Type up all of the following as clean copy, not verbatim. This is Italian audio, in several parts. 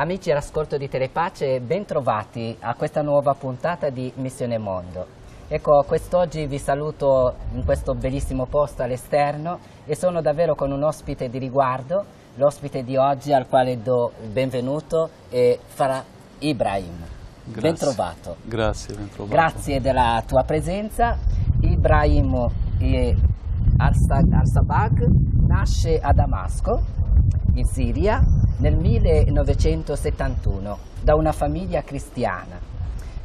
Amici all'ascolto di Telepace, ben trovati a questa nuova puntata di Missione Mondo. Ecco, quest'oggi vi saluto in questo bellissimo posto all'esterno e sono davvero con un ospite di riguardo. L'ospite di oggi al quale do il benvenuto è Farah Ibrahim. Grazie. Ben trovato. Grazie, ben trovato. Grazie della tua presenza. Ibrahim al-Sabag nasce a Damasco, in Siria, nel 1971 da una famiglia cristiana.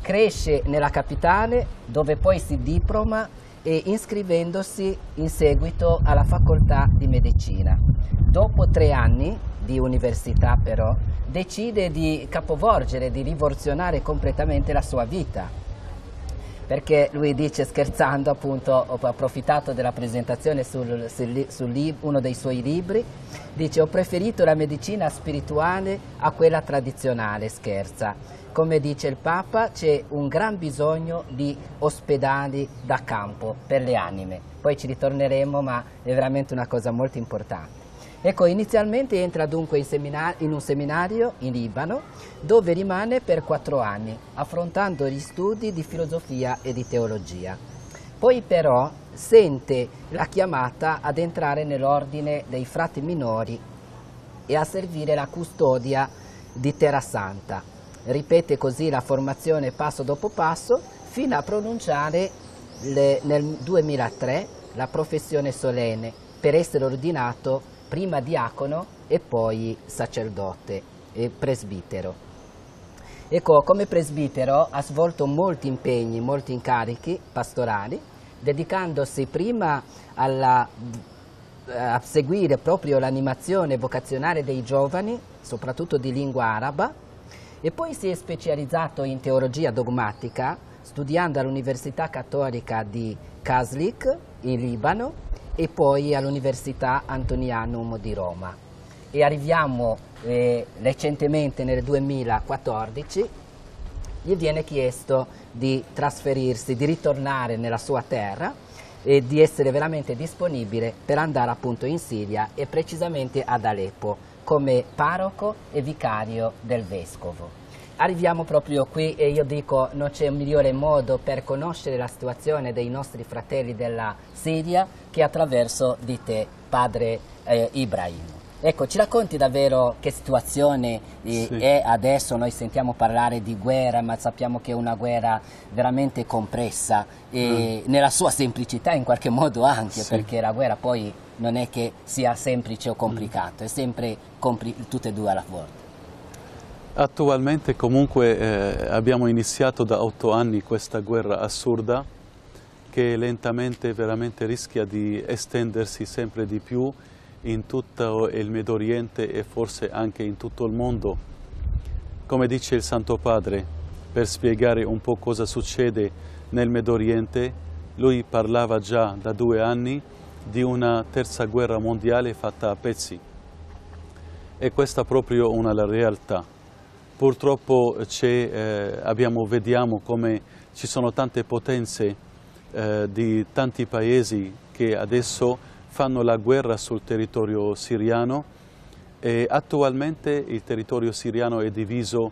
Cresce nella capitale dove poi si diploma e iscrivendosi in seguito alla facoltà di medicina. Dopo 3 anni di università però decide di capovolgere, di rivoluzionare completamente la sua vita. Perché lui dice, scherzando appunto, ho approfittato della presentazione su uno dei suoi libri, dice: ho preferito la medicina spirituale a quella tradizionale, scherza. Come dice il Papa, c'è un gran bisogno di ospedali da campo per le anime. Poi ci ritorneremo, ma è veramente una cosa molto importante. Ecco, inizialmente entra dunque in un seminario in Libano, dove rimane per 4 anni, affrontando gli studi di filosofia e di teologia. Poi però sente la chiamata ad entrare nell'ordine dei frati minori e a servire la custodia di Terra Santa. Ripete così la formazione passo dopo passo, fino a pronunciare nel 2003 la professione solenne per essere ordinato prima diacono e poi sacerdote e presbitero. Ecco, come presbitero ha svolto molti impegni, molti incarichi pastorali, dedicandosi prima a seguire proprio l'animazione vocazionale dei giovani, soprattutto di lingua araba, e poi si è specializzato in teologia dogmatica, studiando all'Università Cattolica di Kaslik, in Libano, e poi all'Università Antonianum di Roma. E arriviamo recentemente nel 2014, gli viene chiesto di trasferirsi, di ritornare nella sua terra e di essere veramente disponibile per andare appunto in Siria e precisamente ad Aleppo come parroco e vicario del vescovo. Arriviamo proprio qui e io dico non c'è un migliore modo per conoscere la situazione dei nostri fratelli della Siria che attraverso di te, padre Ibrahim. Ecco, ci racconti davvero che situazione è adesso? Noi sentiamo parlare di guerra, ma sappiamo che è una guerra veramente complessa e nella sua semplicità in qualche modo anche, perché la guerra poi non è che sia semplice o complicato, è sempre tutte e due alla volta. Attualmente comunque abbiamo iniziato da 8 anni questa guerra assurda che lentamente veramente rischia di estendersi sempre di più in tutto il Medio Oriente e forse anche in tutto il mondo. Come dice il Santo Padre, per spiegare un po' cosa succede nel Medio Oriente, lui parlava già da 2 anni di una terza guerra mondiale fatta a pezzi. E questa è proprio la realtà. Purtroppo vediamo come ci sono tante potenze di tanti paesi che adesso fanno la guerra sul territorio siriano e attualmente il territorio siriano è diviso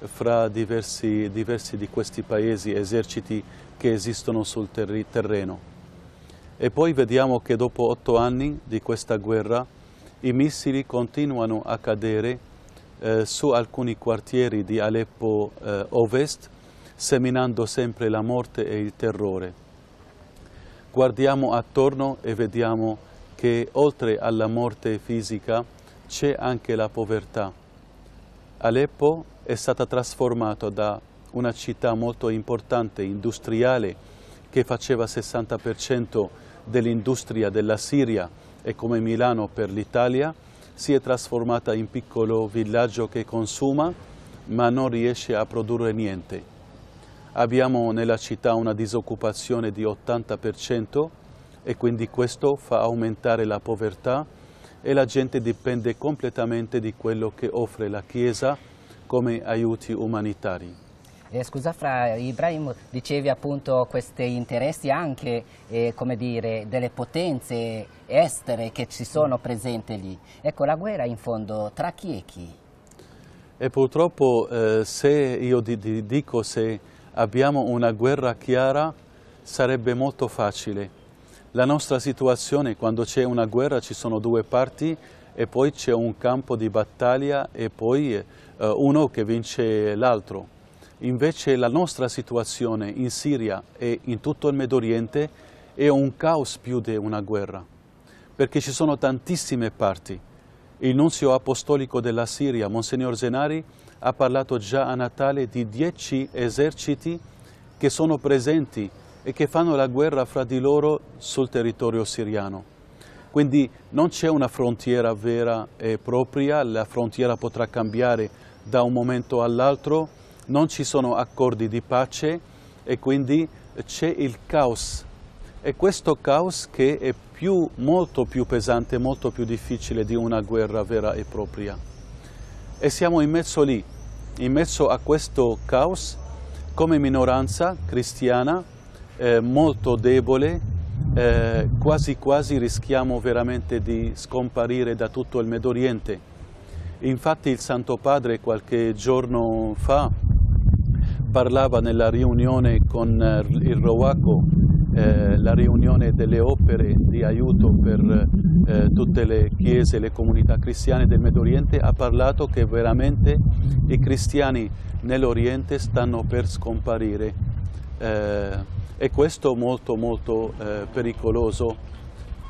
fra diversi di questi paesi, eserciti che esistono sul terreno. E poi vediamo che dopo 8 anni di questa guerra i missili continuano a cadere su alcuni quartieri di Aleppo Ovest, seminando sempre la morte e il terrore. Guardiamo attorno e vediamo che oltre alla morte fisica c'è anche la povertà. Aleppo è stata trasformata da una città molto importante, industriale, che faceva il 60% dell'industria della Siria e come Milano per l'Italia, si è trasformata in piccolo villaggio che consuma ma non riesce a produrre niente. Abbiamo nella città una disoccupazione di 80% e quindi questo fa aumentare la povertà e la gente dipende completamente di quello che offre la Chiesa come aiuti umanitari. Scusa Fra Ibrahim, dicevi appunto questi interessi anche come dire, delle potenze estere che ci sono presenti lì. Ecco, la guerra in fondo tra chi e chi? E purtroppo se abbiamo una guerra chiara sarebbe molto facile. La nostra situazione, quando c'è una guerra ci sono due parti e poi c'è un campo di battaglia e poi uno che vince l'altro. Invece la nostra situazione in Siria e in tutto il Medio Oriente è un caos più di una guerra, perché ci sono tantissime parti. Il nunzio apostolico della Siria, Monsignor Zenari, ha parlato già a Natale di 10 eserciti che sono presenti e che fanno la guerra fra di loro sul territorio siriano. Quindi non c'è una frontiera vera e propria, la frontiera potrà cambiare da un momento all'altro, non ci sono accordi di pace e quindi c'è il caos. E questo caos che è molto più pesante, molto più difficile di una guerra vera e propria. E siamo in mezzo lì, in mezzo a questo caos, come minoranza cristiana, molto debole, quasi quasi rischiamo veramente di scomparire da tutto il Medio Oriente. Infatti il Santo Padre qualche giorno fa parlava nella riunione con il Roaco, la riunione delle opere di aiuto per tutte le chiese e le comunità cristiane del Medio Oriente, ha parlato che veramente i cristiani nell'Oriente stanno per scomparire e questo molto molto pericoloso.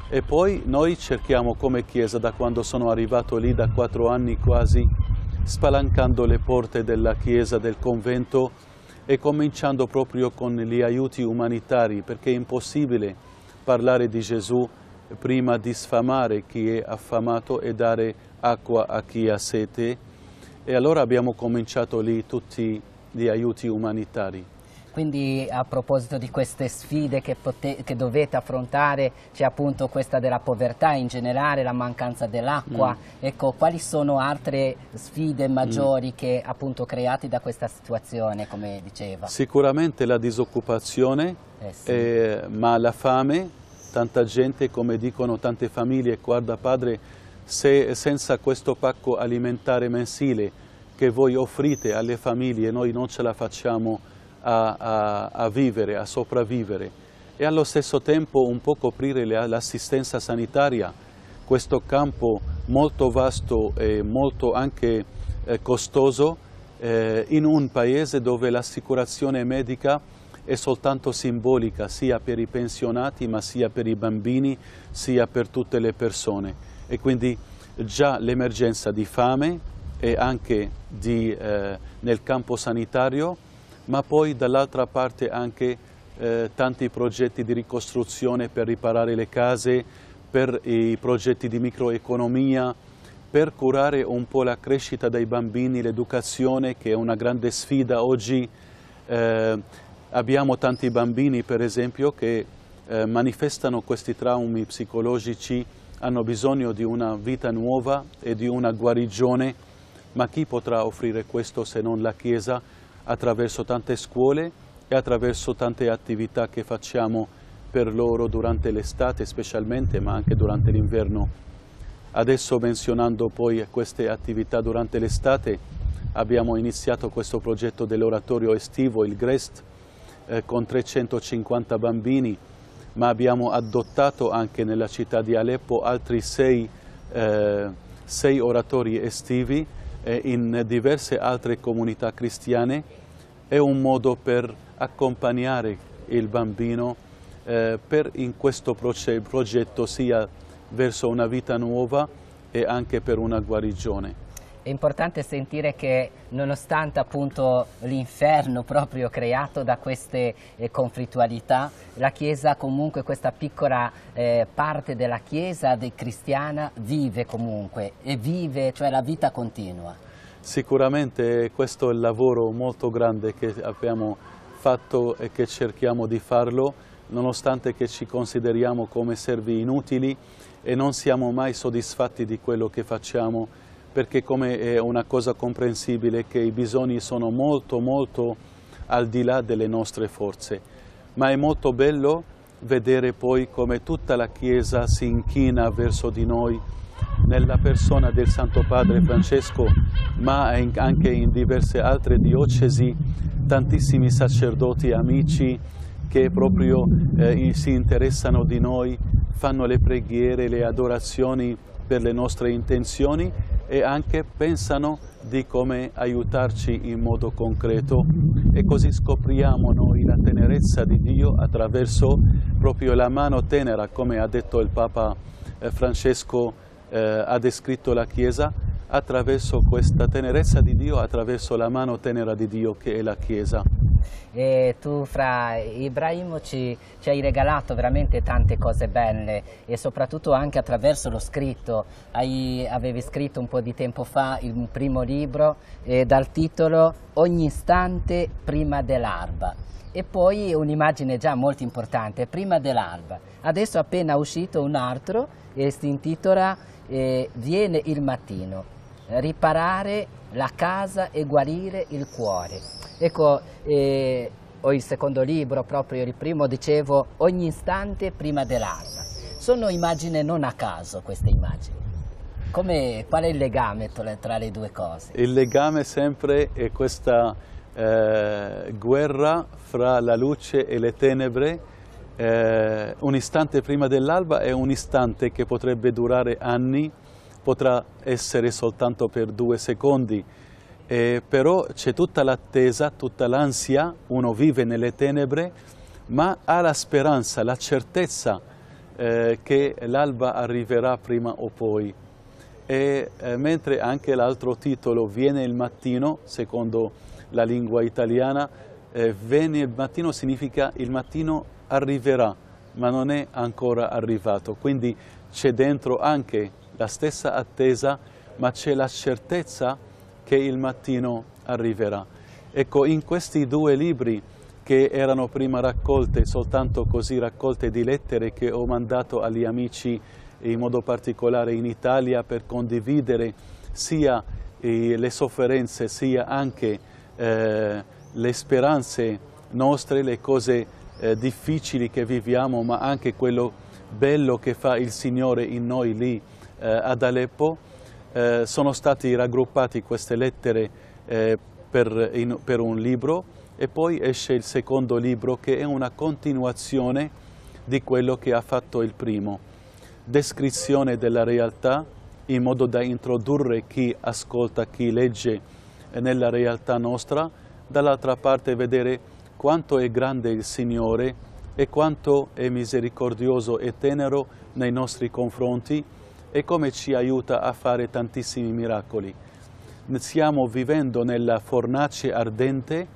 E poi noi cerchiamo come Chiesa, da quando sono arrivato lì da 4 anni quasi, spalancando le porte della Chiesa, del convento, e cominciando proprio con gli aiuti umanitari, perché è impossibile parlare di Gesù prima di sfamare chi è affamato e dare acqua a chi ha sete. E allora abbiamo cominciato lì tutti gli aiuti umanitari. Quindi a proposito di queste sfide che dovete affrontare, c'è appunto questa della povertà in generale, la mancanza dell'acqua. Ecco, quali sono altre sfide maggiori che appunto create da questa situazione, come diceva? Sicuramente la disoccupazione, Sì. ma la fame, tanta gente, come dicono tante famiglie, guarda padre, se senza questo pacco alimentare mensile che voi offrite alle famiglie noi non ce la facciamo a vivere, a sopravvivere, e allo stesso tempo un po' coprire l'assistenza sanitaria, questo campo molto vasto e molto anche costoso in un paese dove l'assicurazione medica è soltanto simbolica, sia per i pensionati ma sia per i bambini, sia per tutte le persone, e quindi già l'emergenza di fame e anche nel campo sanitario, ma poi dall'altra parte anche tanti progetti di ricostruzione per riparare le case, per i progetti di microeconomia, per curare un po' la crescita dei bambini, l'educazione che è una grande sfida oggi. Abbiamo tanti bambini per esempio che manifestano questi traumi psicologici, hanno bisogno di una vita nuova e di una guarigione, ma chi potrà offrire questo se non la Chiesa? Attraverso tante scuole e attraverso tante attività che facciamo per loro durante l'estate specialmente, ma anche durante l'inverno. Adesso, menzionando poi queste attività durante l'estate, abbiamo iniziato questo progetto dell'oratorio estivo, il GREST, con 350 bambini, ma abbiamo adottato anche nella città di Aleppo altri 6 oratori estivi in diverse altre comunità cristiane. È un modo per accompagnare il bambino in questo progetto sia verso una vita nuova e anche per una guarigione. È importante sentire che nonostante appunto l'inferno proprio creato da queste conflittualità, la Chiesa comunque, questa piccola parte della Chiesa cristiana vive comunque, e vive, cioè la vita continua. Sicuramente questo è il lavoro molto grande che abbiamo fatto e che cerchiamo di farlo, nonostante che ci consideriamo come servi inutili e non siamo mai soddisfatti di quello che facciamo, perché come è una cosa comprensibile che i bisogni sono molto molto al di là delle nostre forze. Ma è molto bello vedere poi come tutta la Chiesa si inchina verso di noi nella persona del Santo Padre Francesco, ma anche in diverse altre diocesi, tantissimi sacerdoti amici che proprio si interessano di noi, fanno le preghiere, le adorazioni per le nostre intenzioni e anche pensano di come aiutarci in modo concreto, e così scopriamo noi la tenerezza di Dio attraverso proprio la mano tenera, come ha detto il Papa Francesco, ha descritto la Chiesa, attraverso questa tenerezza di Dio, attraverso la mano tenera di Dio che è la Chiesa. E tu, Fra Ibrahim, ci hai regalato veramente tante cose belle, e soprattutto anche attraverso lo scritto. Avevi scritto un po' di tempo fa il primo libro dal titolo Ogni istante prima dell'alba, e poi un'immagine già molto importante, prima dell'alba. Adesso è appena uscito un altro e si intitola Viene il mattino, riparare la casa e guarire il cuore. Ecco, ho il secondo libro, proprio il primo, dicevo, ogni istante prima dell'alba. Sono immagini non a caso, queste immagini. Qual è il legame tra le due cose? Il legame sempre è questa guerra fra la luce e le tenebre. Un istante prima dell'alba è un istante che potrebbe durare anni, potrà essere soltanto per 2 secondi, però c'è tutta l'attesa, tutta l'ansia, uno vive nelle tenebre, ma ha la speranza, la certezza che l'alba arriverà prima o poi. Mentre anche l'altro titolo, Viene il mattino, secondo la lingua italiana, Viene il mattino significa il mattino arriverà, ma non è ancora arrivato, quindi c'è dentro anche la stessa attesa, ma c'è la certezza che il mattino arriverà. Ecco, in questi 2 libri, che erano prima raccolte, soltanto così raccolte di lettere che ho mandato agli amici, in modo particolare in Italia, per condividere sia le sofferenze, sia anche le speranze nostre, le cose difficili che viviamo, ma anche quello bello che fa il Signore in noi lì ad Aleppo. Sono stati raggruppati queste lettere per un libro, e poi esce il secondo libro, che è una continuazione di quello che ha fatto il primo. Descrizione della realtà, in modo da introdurre chi ascolta, chi legge nella realtà nostra, dall'altra parte vedere quanto è grande il Signore e quanto è misericordioso e tenero nei nostri confronti, e come ci aiuta a fare tantissimi miracoli. Stiamo vivendo nella fornace ardente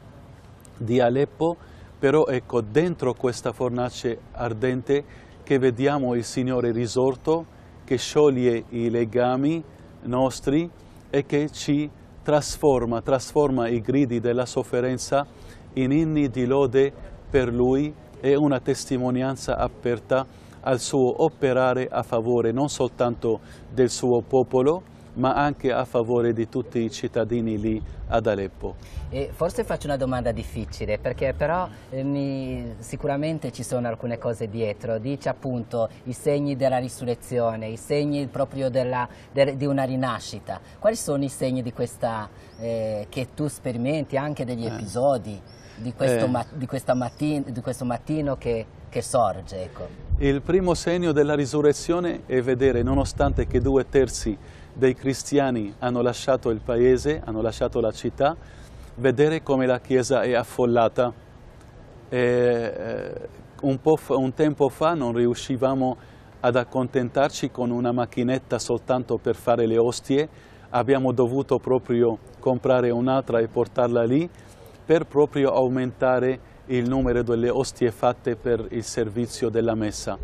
di Aleppo, però ecco, dentro questa fornace ardente che vediamo il Signore risorto, che scioglie i legami nostri e che ci trasforma i gridi della sofferenza in inni di lode per Lui, e una testimonianza aperta al suo operare a favore non soltanto del suo popolo, ma anche a favore di tutti i cittadini lì ad Aleppo. E forse faccio una domanda difficile, perché però sicuramente ci sono alcune cose dietro. Dice appunto i segni della risurrezione, i segni proprio di una rinascita. Quali sono i segni di questa, che tu sperimenti, anche degli episodi di questo mattino che sorge? Ecco. Il primo segno della risurrezione è vedere, nonostante che 2/3 dei cristiani hanno lasciato il paese, hanno lasciato la città, vedere come la Chiesa è affollata. Un tempo fa non riuscivamo ad accontentarci con una macchinetta soltanto per fare le ostie, abbiamo dovuto proprio comprare un'altra e portarla lì, per proprio aumentare il numero delle ostie fatte per il servizio della messa.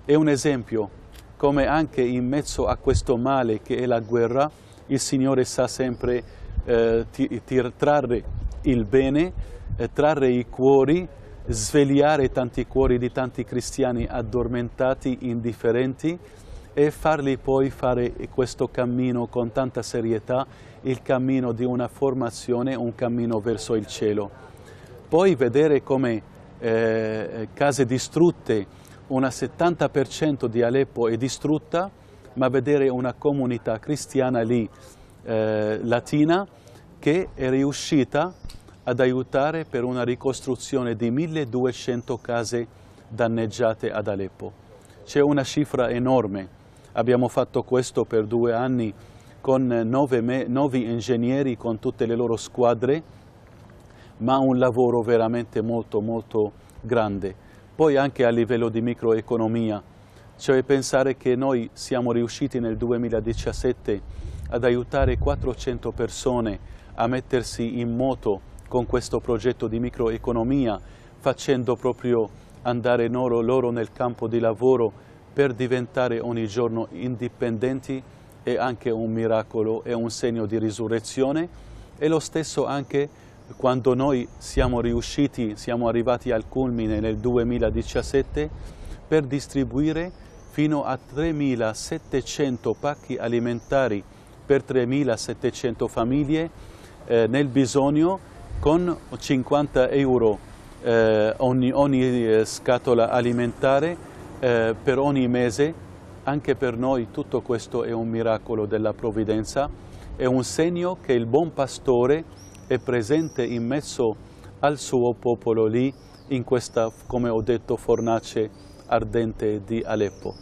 È un esempio come anche in mezzo a questo male che è la guerra, il Signore sa sempre trarre il bene, trarre i cuori, svegliare tanti cuori di tanti cristiani addormentati, indifferenti, e farli poi fare questo cammino con tanta serietà, il cammino di una formazione, un cammino verso il cielo. Poi vedere come case distrutte, una 70% di Aleppo è distrutta, ma vedere una comunità cristiana lì, latina, che è riuscita ad aiutare per una ricostruzione di 1200 case danneggiate ad Aleppo. C'è una cifra enorme. Abbiamo fatto questo per 2 anni con 9 ingegneri, con tutte le loro squadre, ma un lavoro veramente molto grande. Poi anche a livello di microeconomia, cioè pensare che noi siamo riusciti nel 2017 ad aiutare 400 persone a mettersi in moto con questo progetto di microeconomia, facendo proprio andare loro nel campo di lavoro per diventare ogni giorno indipendenti, è anche un miracolo, è un segno di risurrezione. E lo stesso anche quando noi siamo arrivati al culmine nel 2017 per distribuire fino a 3.700 pacchi alimentari per 3.700 famiglie nel bisogno, con 50 euro ogni scatola alimentare per ogni mese. Anche per noi tutto questo è un miracolo della provvidenza, è un segno che il buon pastore è presente in mezzo al suo popolo lì, in questa, come ho detto, fornace ardente di Aleppo.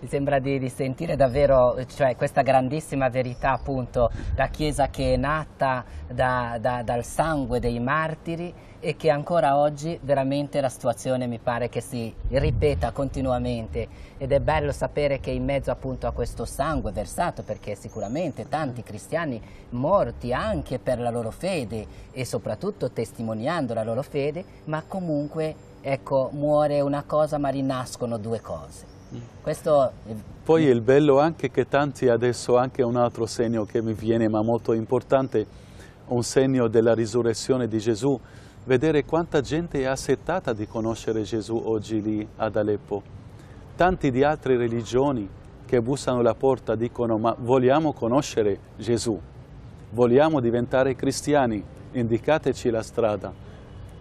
Mi sembra di sentire davvero, cioè, questa grandissima verità, appunto, la Chiesa che è nata dal sangue dei martiri e che ancora oggi veramente la situazione mi pare che si ripeta continuamente, ed è bello sapere che in mezzo appunto a questo sangue versato, perché sicuramente tanti cristiani morti anche per la loro fede e soprattutto testimoniando la loro fede, ma comunque ecco, muore una cosa ma rinascono 2 cose. Questo Poi il bello anche che tanti adesso, anche un altro segno che mi viene ma molto importante, un segno della risurrezione di Gesù, vedere quanta gente è assettata di conoscere Gesù oggi lì ad Aleppo. Tanti di altre religioni che bussano alla porta dicono: ma vogliamo conoscere Gesù, vogliamo diventare cristiani, indicateci la strada.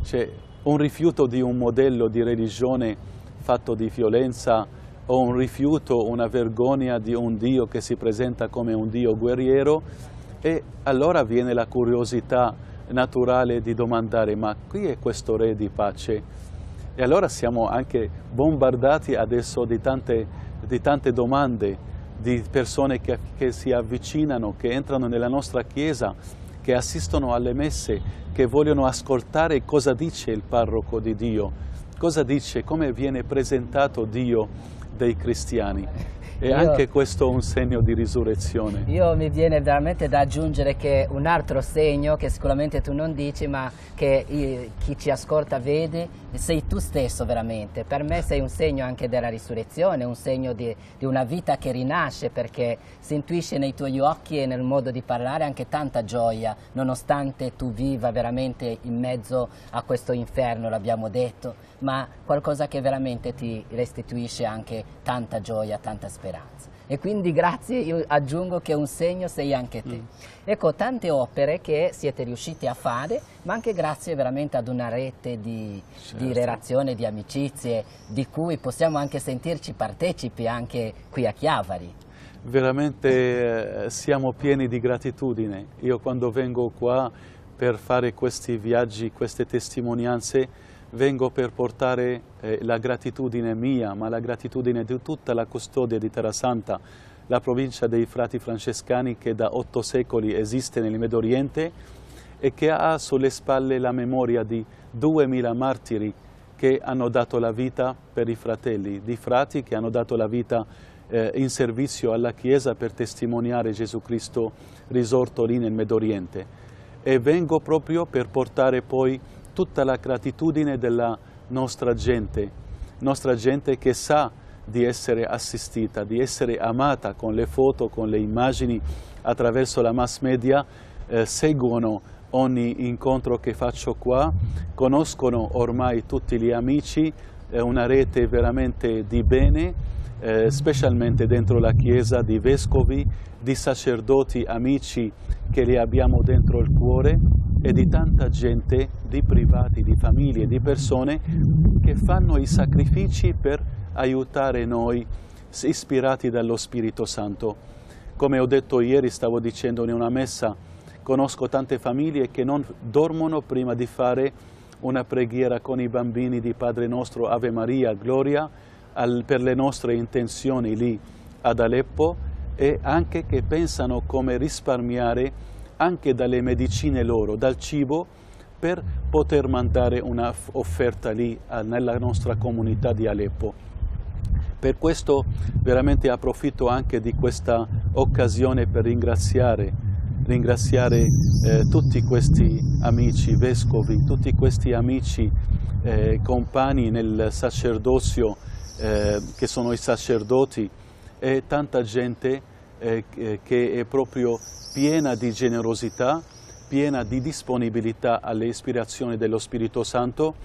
C'è un rifiuto di un modello di religione fatto di violenza, o un rifiuto, una vergogna di un Dio che si presenta come un Dio guerriero, e allora viene la curiosità naturale di domandare: ma qui è questo Re di pace? E allora siamo anche bombardati adesso di tante domande, di persone che si avvicinano, che entrano nella nostra Chiesa, che assistono alle messe, che vogliono ascoltare cosa dice il parroco di Dio, cosa dice, come viene presentato Dio dei cristiani. E anche questo è un segno di risurrezione. Io mi viene veramente da aggiungere che un altro segno che sicuramente tu non dici, ma che chi ci ascolta vede, sei tu stesso veramente. Per me sei un segno anche della risurrezione, un segno di una vita che rinasce, perché si intuisce nei tuoi occhi e nel modo di parlare anche tanta gioia, nonostante tu viva veramente in mezzo a questo inferno, l'abbiamo detto, ma qualcosa che veramente ti restituisce anche tanta gioia, tanta speranza. E quindi grazie, io aggiungo che un segno sei anche te. Ecco, tante opere che siete riusciti a fare, ma anche grazie veramente ad una rete di relazioni, di amicizie, di cui possiamo anche sentirci partecipi anche qui a Chiavari. Veramente siamo pieni di gratitudine. Io quando vengo qua per fare questi viaggi, queste testimonianze, vengo per portare la gratitudine mia, ma la gratitudine di tutta la custodia di Terrasanta, la provincia dei frati francescani che da 8 secoli esiste nel Medio Oriente e che ha sulle spalle la memoria di 2000 martiri che hanno dato la vita per i fratelli, di frati che hanno dato la vita in servizio alla Chiesa per testimoniare Gesù Cristo risorto lì nel Medio Oriente. E vengo proprio per portare poi tutta la gratitudine della nostra gente che sa di essere assistita, di essere amata con le foto, con le immagini, attraverso la mass media, seguono ogni incontro che faccio qua, conoscono ormai tutti gli amici, una rete veramente di bene, specialmente dentro la Chiesa, di vescovi, di sacerdoti amici che li abbiamo dentro il cuore, e di tanta gente, di privati, di famiglie, di persone che fanno i sacrifici per aiutare noi ispirati dallo Spirito Santo. Come ho detto ieri, stavo dicendo in una messa, conosco tante famiglie che non dormono prima di fare una preghiera con i bambini di Padre Nostro, Ave Maria, Gloria, per le nostre intenzioni lì ad Aleppo, e anche che pensano come risparmiare anche dalle medicine loro, dal cibo, per poter mandare una offerta lì nella nostra comunità di Aleppo. Per questo veramente approfitto anche di questa occasione per ringraziare tutti questi amici vescovi, tutti questi amici compagni nel sacerdozio, che sono i sacerdoti, e tanta gente che è proprio piena di generosità, piena di disponibilità alle ispirazioni dello Spirito Santo,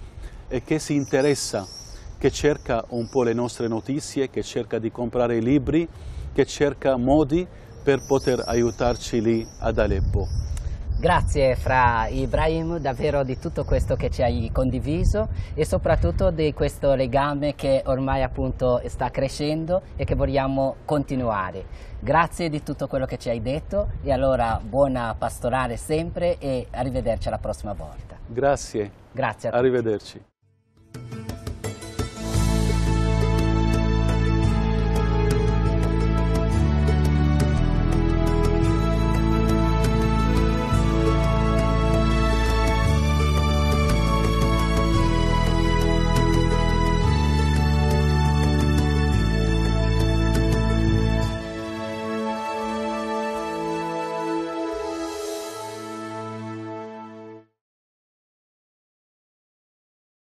e che si interessa, che cerca un po' le nostre notizie, che cerca di comprare libri, che cerca modi per poter aiutarci lì ad Aleppo. Grazie Fra Ibrahim davvero di tutto questo che ci hai condiviso e soprattutto di questo legame che ormai appunto sta crescendo e che vogliamo continuare. Grazie di tutto quello che ci hai detto e allora buona pastorale sempre e arrivederci alla prossima volta. Grazie. Grazie a tutti. Arrivederci.